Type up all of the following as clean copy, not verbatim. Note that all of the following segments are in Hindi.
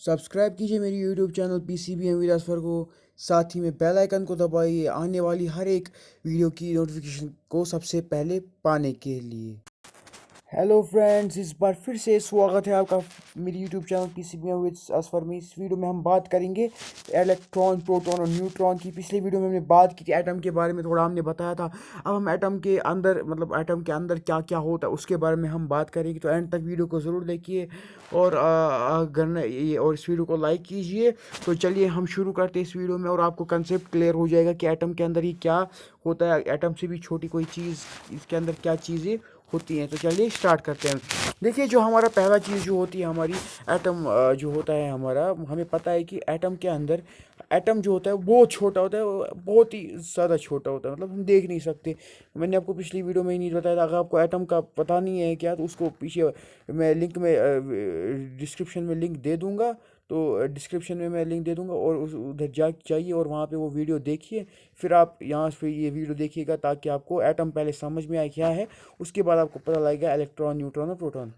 सब्सक्राइब कीजिए मेरी YouTube channel PCBM with Asfar को। साथ ही में बेल आइकन को दबाइए आने वाली हर एक वीडियो की नोटिफिकेशन को सबसे पहले पाने के लिए। हेलो फ्रेंड्स, इस बार फिर से स्वागत है आपका मेरी YouTube channel PCBM with Asfar में। इस वीडियो में हम बात करेंगे इलेक्ट्रॉन, प्रोटॉन और न्यूट्रॉन की। पिछले वीडियो में हमने बात की थी एटम के बारे में, थोड़ा हमने बताया था। अब हम एटम के अंदर एटम के अंदर क्या क्या होता है उसके बारे में हम बात करेंगे। तो एंड तक वीडियो को ज़रूर देखिए और और इस वीडियो को लाइक कीजिए। तो चलिए हम शुरू करते हैं इस वीडियो में और आपको कंसेप्ट क्लियर हो जाएगा कि एटम के अंदर ही क्या होता है, एटम से भी छोटी कोई चीज़ इसके अंदर क्या चीज़ें होती हैं। तो चलिए स्टार्ट करते हैं। देखिए, जो हमारा पहला चीज़ जो होती है हमारी एटम, जो होता है हमारा, हमें पता है कि एटम के अंदर एटम जो होता है वो छोटा होता है, वो बहुत ही ज़्यादा छोटा होता है, मतलब हम देख नहीं सकते। मैंने आपको पिछली वीडियो में ही नहीं बताया था। अगर आपको एटम का पता नहीं है क्या, तो उसको पीछे मैं लिंक में डिस्क्रिप्शन में लिंक दे दूँगा। तो डिस्क्रिप्शन में मैं लिंक दे दूँगा और उस उधर जाइए और वहाँ पे वो वीडियो देखिए। फिर आप यहाँ से ये वीडियो देखिएगा ताकि आपको एटम पहले समझ में आए क्या है, उसके बाद आपको पता लगेगा इलेक्ट्रॉन, न्यूट्रॉन और प्रोटॉन।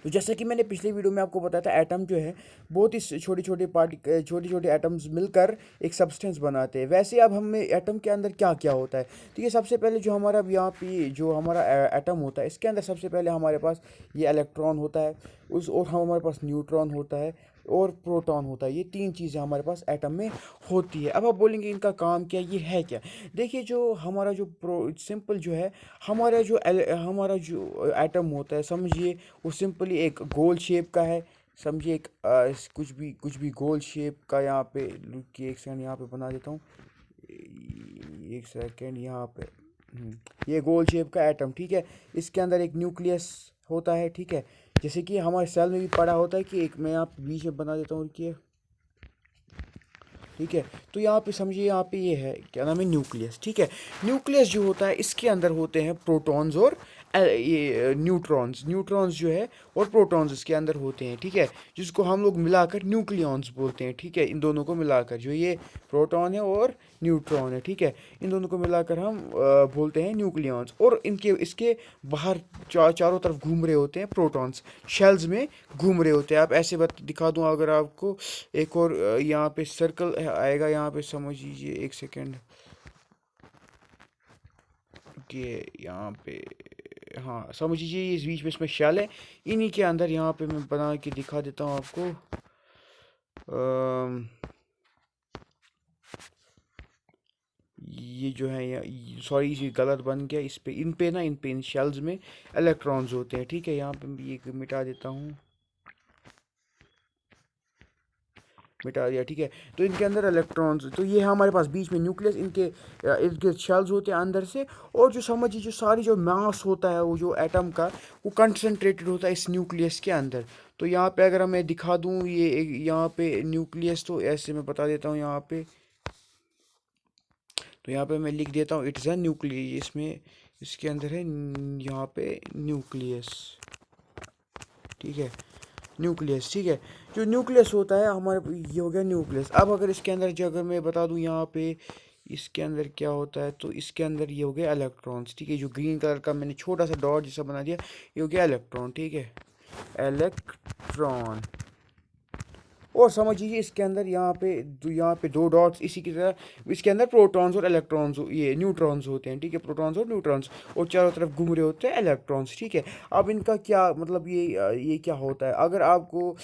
तो जैसा कि मैंने पिछले वीडियो में आपको बताया था, एटम जो है बहुत ही छोटे छोटे एटम्स मिलकर एक सब्सटेंस बनाते हैं। वैसे अब हमें एटम के अंदर क्या क्या होता है, तो ये सबसे पहले जो हमारा अब यहाँ पे जो हमारा एटम होता है, इसके अंदर सबसे पहले हमारे पास ये इलेक्ट्रॉन होता है, उस और हमारे पास न्यूट्रॉन होता है और प्रोटॉन होता है। ये तीन चीज़ें हमारे पास एटम में होती है। अब आप बोलेंगे इनका काम क्या, ये है क्या। देखिए, जो हमारा जो सिंपल जो है, हमारा जो एटम होता है, समझिए वो सिंपली एक गोल शेप का है। समझिए एक कुछ भी गोल शेप का, यहाँ पे रुकिए एक सेकंड, यहाँ पे बना देता हूँ। एक सेकंड यहाँ पे। ये गोल शेप का एटम, ठीक है। इसके अंदर एक न्यूक्लियस होता है, ठीक है। जैसे कि हमारे सेल में भी पड़ा होता है कि एक, मैं यहाँ पे बीच में बना देता हूँ कि, ठीक है। तो यहाँ पे समझिए, यहाँ पे ये है, क्या नाम है, न्यूक्लियस, ठीक है। न्यूक्लियस जो होता है, इसके अंदर होते हैं प्रोटॉन्स और ये न्यूट्रॉन्स। न्यूट्रॉन्स जो है और प्रोटॉन्स इसके अंदर होते हैं, ठीक है। जिसको हम लोग मिलाकर न्यूक्लियॉन्स बोलते हैं, ठीक है। इन दोनों को मिलाकर, जो ये प्रोटॉन है और न्यूट्रॉन है, ठीक है, इन दोनों को मिलाकर हम बोलते हैं न्यूक्लियॉन्स। और इनके इसके बाहर चारों तरफ घूम रहे होते हैं प्रोटॉन्स, शेल्स में घूम रहे होते हैं। आप ऐसे दिखा दूँ अगर आपको, एक और यहाँ पे सर्कल आएगा, यहाँ पे समझ लीजिए, एक सेकेंड कि यहाँ पे, हाँ समझ लीजिए, ये इस बीच में इसमें शेल है। इन्हीं के अंदर यहाँ पे मैं बना के दिखा देता हूँ आपको। ये जो है, सॉरी ये गलत बन गया। इन पे इन शेल्स में इलेक्ट्रॉन्स होते हैं, ठीक है। यहाँ पे ये मिटा देता हूँ, मिटा दिया, ठीक है। तो इनके अंदर इलेक्ट्रॉन्स, तो ये है हमारे पास बीच में न्यूक्लियस, इनके इर्द गिर्द शेल्स होते हैं अंदर से। और जो समझिए, जो सारी जो मास होता है वो जो एटम का, वो कंसंट्रेटेड होता है इस न्यूक्लियस के अंदर। तो यहाँ पे अगर मैं दिखा दूँ, ये यहाँ पे न्यूक्लियस, तो ऐसे मैं बता देता हूँ यहाँ पे। तो यहाँ पे मैं लिख देता हूँ, इट्स अ न्यूक्लियस, इसमें इसके अंदर है यहाँ पे न्यूक्लियस, ठीक है। न्यूक्लियस, ठीक है। जो न्यूक्लियस होता है हमारे, ये हो गया न्यूक्लियस। अब अगर इसके अंदर जो, अगर मैं बता दूं यहाँ पे इसके अंदर क्या होता है, तो इसके अंदर ये हो गया इलेक्ट्रॉन्स, ठीक है। जो ग्रीन कलर का मैंने छोटा सा डॉट जैसा बना दिया, ये हो गया इलेक्ट्रॉन, ठीक है, इलेक्ट्रॉन। और समझ लीजिए इसके अंदर यहाँ पे दो डॉट्स, इसी की तरह इसके अंदर प्रोटॉन्स और इलेक्ट्रॉन्स, ये न्यूट्रॉन्स होते हैं, ठीक है, प्रोटॉन्स और न्यूट्रॉन्स। और चारों तरफ घूम रहे होते हैं इलेक्ट्रॉन्स, ठीक है। अब इनका क्या मतलब, ये क्या होता है, अगर आपको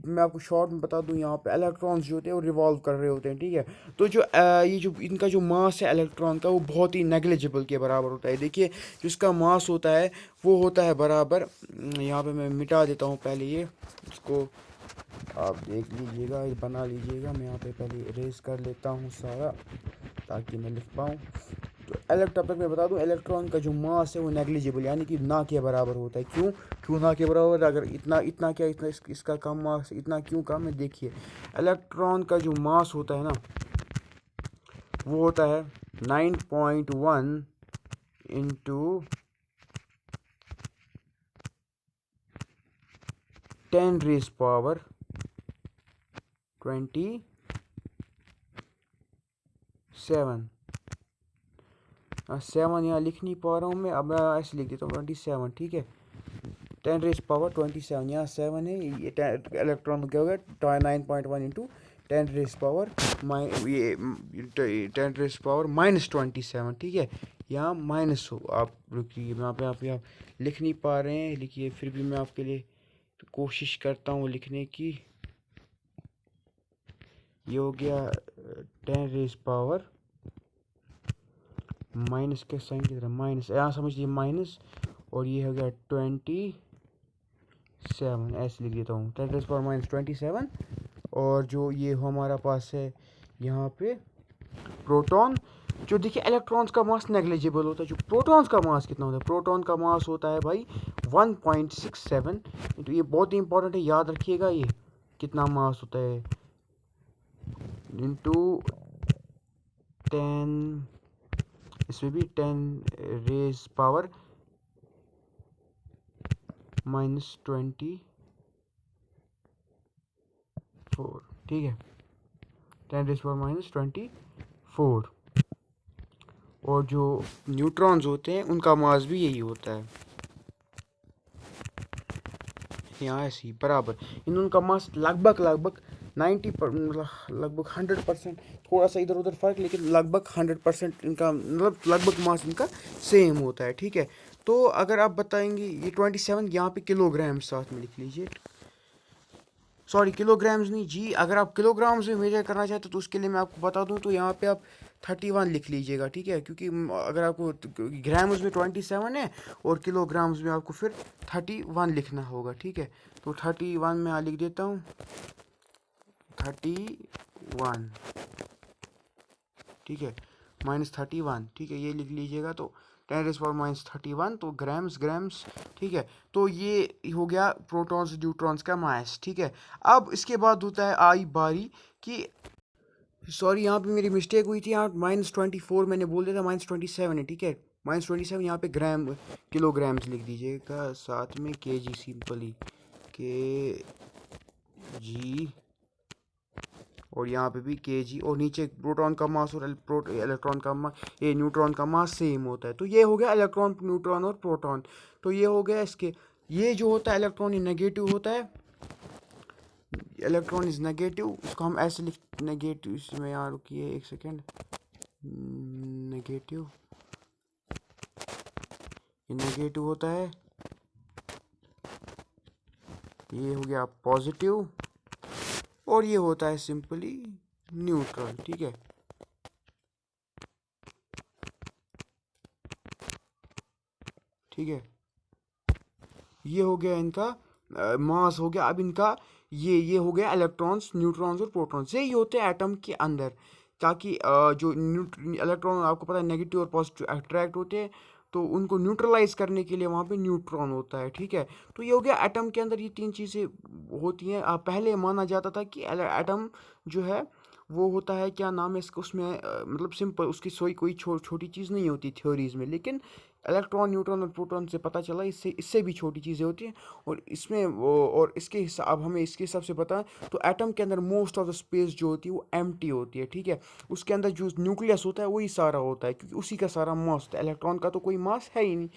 मैं आपको शॉर्ट में बता दूं, यहाँ पे इलेक्ट्रॉन्स जो होते हैं वो रिवॉल्व कर रहे होते हैं, ठीक है। तो जो ये जो इनका जो मास है इलेक्ट्रॉन का, वो बहुत ही नेग्लिजिबल के बराबर होता है। देखिए, जो इसका मास होता है वो होता है बराबर, यहाँ पे मैं मिटा देता हूँ पहले ये, इसको आप देख लीजिएगा, ये बना लीजिएगा। मैं यहाँ पे पहले इरेज कर लेता हूँ सारा, ताकि मैं लिख पाऊँ। तो तब तक मैं बता दूँ, इलेक्ट्रॉन का जो मास है वो नेग्लिजिबल, यानी कि ना के बराबर होता है। क्यों क्यों ना के बराबर, अगर इतना इतना क्या, इसका कम मास, इतना क्यों कम है, देखिए। इलेक्ट्रॉन का जो मास होता है ना, वो होता है 9.1 इंटू 10⁻27। 7 यहाँ लिख नहीं पा रहा हूँ मैं, अब मैं ऐसे लिख देता हूँ 27, ठीक है। 10⁻27 यहाँ 7 है, ये इलेक्ट्रॉन क्या होगा 9.1 इंटू 10⁻, ये 10⁻-27, ठीक है। यहाँ माइनस हो, आप रुकिए, मैं आप लिख नहीं पा रहे हैं, लिखिए, फिर भी मैं आपके लिए कोशिश करता हूँ लिखने की। ये हो गया 10⁻, माइनस के साइन की तरह माइनस, यहाँ समझ लीजिए माइनस, और ये हो गया 27, ऐसे लिख देता हूँ 10⁻-27। और जो ये हमारा पास है यहाँ पे प्रोटॉन, जो देखिए इलेक्ट्रॉन्स का मास नेग्लिजिबल होता है, जो प्रोटॉन्स का मास कितना होता है, प्रोटॉन का मास होता है भाई 1.67। तो ये बहुत ही इंपॉर्टेंट है, याद रखिएगा ये कितना मास होता है, इंटू 10, इसमें भी 10⁻-24, ठीक है, 10⁻-24। और जो न्यूट्रॉन्स होते हैं उनका मास भी यही होता है, यहाँ ऐसे ही बराबर। इन उनका मास लगभग 90 पर, लगभग 100%, थोड़ा सा इधर उधर फर्क, लेकिन लगभग 100% इनका, मतलब लगभग मास इनका सेम होता है, ठीक है। तो अगर आप बताएंगे ये 27, यहाँ पे किलोग्राम साथ में लिख लीजिए, सॉरी किलोग्राम्स नहीं जी, अगर आप किलोग्राम्स में मेजर करना चाहते तो उसके लिए मैं आपको बता दूं, तो यहाँ पे आप 31 लिख लीजिएगा, ठीक है, क्योंकि अगर आपको ग्राम्स में 27 है और किलोग्राम्स में आपको फिर 31 लिखना होगा, ठीक है। तो 31 में लिख देता हूँ 31, ठीक है, -31, ठीक है, ये लिख लीजिएगा। तो 10⁻-31, तो ग्राम्स, ठीक है। तो ये हो गया प्रोटॉन्स न्यूट्रॉन्स का मास, ठीक है। अब इसके बाद होता है आई बारी कि, सॉरी यहाँ पे मेरी मिस्टेक हुई थी, यहाँ -24 मैंने बोल दिया था, -27 है, ठीक है, -27, यहाँ पे किलोग्राम्स लिख दीजिएगा, साथ में kg, सिंपली kg, और यहाँ पे भी kg, और नीचे प्रोटॉन का मास और इलेक्ट्रॉन का मास, ये न्यूट्रॉन का मास सेम होता है। तो ये हो गया इलेक्ट्रॉन, न्यूट्रॉन और प्रोटॉन। तो ये हो गया इसके, ये जो होता है इलेक्ट्रॉन, ये नेगेटिव होता है, इलेक्ट्रॉन इज नेगेटिव, उसको हम ऐसे लिख, नेगेटिव, इसमें यहाँ रुकिए एक सेकेंड, नेगेटिव, ये नेगेटिव होता है, ये हो गया पॉजिटिव, और ये होता है सिंपली न्यूट्रल, ठीक है। ठीक है, ये हो गया इनका मास हो गया। अब इनका ये हो गया इलेक्ट्रॉन्स, न्यूट्रॉन्स और प्रोटॉन्स, यही होते हैं एटम के अंदर, ताकि जो इलेक्ट्रॉन आपको पता है नेगेटिव और पॉजिटिव अट्रैक्ट होते हैं, तो उनको न्यूट्रलाइज करने के लिए वहाँ पे न्यूट्रॉन होता है, ठीक है। तो ये हो गया एटम के अंदर ये तीन चीज़ें होती हैं। पहले माना जाता था कि एटम जो है वो होता है, क्या नाम है इसका, उसमें मतलब सिंपल, उसकी कोई छोटी चीज़ नहीं होती थ्योरीज में, लेकिन इलेक्ट्रॉन, न्यूट्रॉन और प्रोटॉन से पता चला इससे भी छोटी चीज़ें होती हैं। और इसमें और इसके हिसाब, अब हमें इसके हिसाब से बताएं तो एटम के अंदर मोस्ट ऑफ द स्पेस जो होती है वो एम्प्टी होती है, ठीक है। उसके अंदर जो न्यूक्लियस होता है वही सारा होता है, क्योंकि उसी का सारा मास होता है। इलेक्ट्रॉन का तो कोई मास है ही नहीं,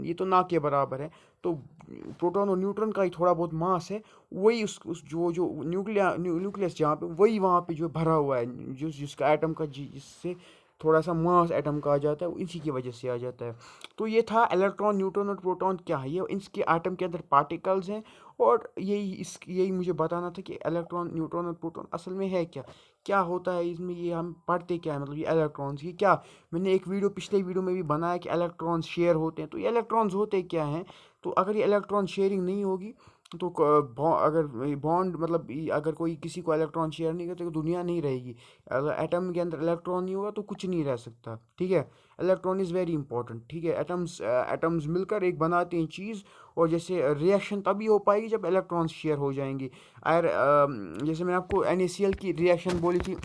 ये तो ना के बराबर है। तो प्रोटॉन और न्यूट्रॉन का ही थोड़ा बहुत मास है, वही उस जो न्यूक्लियस जहाँ पे, वही वहाँ पे जो भरा हुआ है, जिसका एटम का जिससे थोड़ा सा मास एटम का आ जाता है, इसी की वजह से आ जाता है। तो ये था इलेक्ट्रॉन, न्यूट्रॉन और प्रोटॉन क्या है, ये इसके एटम के अंदर पार्टिकल्स हैं। और यही मुझे बताना था कि इलेक्ट्रॉन, न्यूट्रॉन और प्रोटॉन असल में है क्या, क्या होता है इसमें, ये हम पढ़ते क्या है, मतलब ये इलेक्ट्रॉन्स, ये क्या, मैंने एक पिछले वीडियो में भी बनाया कि इलेक्ट्रॉन्स शेयर होते हैं। तो ये इलेक्ट्रॉन्स होते क्या हैं, तो अगर ये इलेक्ट्रॉन शेयरिंग नहीं होगी तो अगर बॉन्ड, मतलब अगर कोई किसी को इलेक्ट्रॉन शेयर नहीं करते तो दुनिया नहीं रहेगी। अगर एटम के अंदर इलेक्ट्रॉन नहीं होगा तो कुछ नहीं रह सकता, ठीक है। इलेक्ट्रॉन इज़ वेरी इंपॉर्टेंट, ठीक है। एटम्स मिलकर एक बनाते हैं चीज़, और जैसे रिएक्शन तभी हो पाएगी जब इलेक्ट्रॉन्स शेयर हो जाएंगे। अगर जैसे मैंने आपको NaCl की रिएक्शन बोली थी,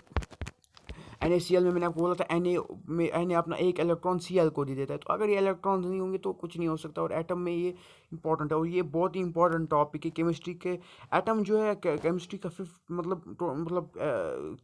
NaCl में मैंने आपको बोला था Na अपना एक इलेक्ट्रॉन Cl को दे देता है। तो अगर ये इलेक्ट्रॉन्स नहीं होंगे तो कुछ नहीं हो सकता। और एटम में ये इंपॉर्टेंट है और ये बहुत ही इंपॉर्टेंट टॉपिक है केमिस्ट्री के। एटम जो है केमिस्ट्री का फिफ्थ मतलब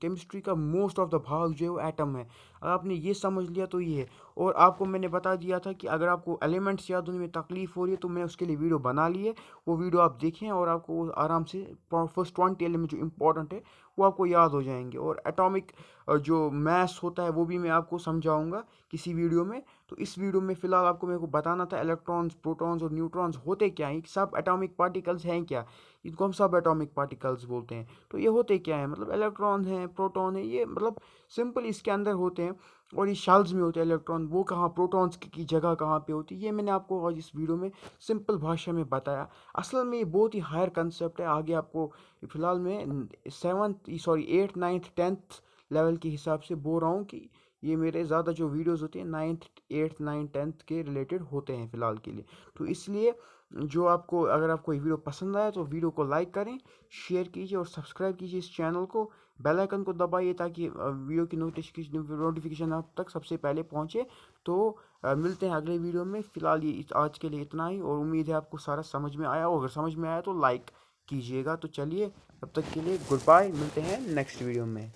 केमिस्ट्री का मोस्ट ऑफ द भाग जो है वो एटम है। अगर आपने ये समझ लिया तो ये है। और आपको मैंने बता दिया था कि अगर आपको एलिमेंट्स याद होने में तकलीफ हो रही है तो मैं उसके लिए वीडियो बना ली है। वो वीडियो आप देखें और आपको वो आराम से फर्स्ट 20 एलिमेंट जो इंपॉर्टेंट है वो आपको याद हो जाएंगे। और एटॉमिक जो मैथ्स होता है वो भी मैं आपको समझाऊंगा किसी वीडियो में। तो इस वीडियो में फिलहाल आपको मेरे को बताना था इलेक्ट्रॉन्स, प्रोटॉन्स और न्यूट्रॉन्स होते क्या हैं, सब एटॉमिक पार्टिकल्स हैं क्या, इनको हम सब एटॉमिक पार्टिकल्स बोलते हैं। तो ये होते क्या है, मतलब इलेक्ट्रॉन है, प्रोटॉन है, ये मतलब सिंपल इसके अंदर होते हैं। और ये शेल्स में होते हैं इलेक्ट्रॉन, वो कहाँ प्रोटॉन्स की जगह कहाँ पे होती है, ये मैंने आपको आज इस वीडियो में सिंपल भाषा में बताया। असल में ये बहुत ही हायर कंसेप्ट है। आगे आपको फिलहाल मैं seventh sorry eighth ninth tenth level के हिसाब से बोल रहा हूँ कि ये मेरे ज़्यादा जो वीडियोस होते हैं नाइन्थ एट्थ नाइन्थ टेंथ के रिलेटेड होते हैं फ़िलहाल के लिए। तो इसलिए जो आपको अगर आपको ये वीडियो पसंद आया तो वीडियो को लाइक करें, शेयर कीजिए और सब्सक्राइब कीजिए इस चैनल को। बेल आइकन को दबाइए ताकि वीडियो की नोटिफिकेशन आप तक सबसे पहले पहुंचे। तो मिलते हैं अगले वीडियो में। फ़िलहाल ये आज के लिए इतना ही और उम्मीद है आपको सारा समझ में आया, और अगर समझ में आया तो लाइक कीजिएगा। तो चलिए, तब तक के लिए गुड बाय, मिलते हैं नेक्स्ट वीडियो में।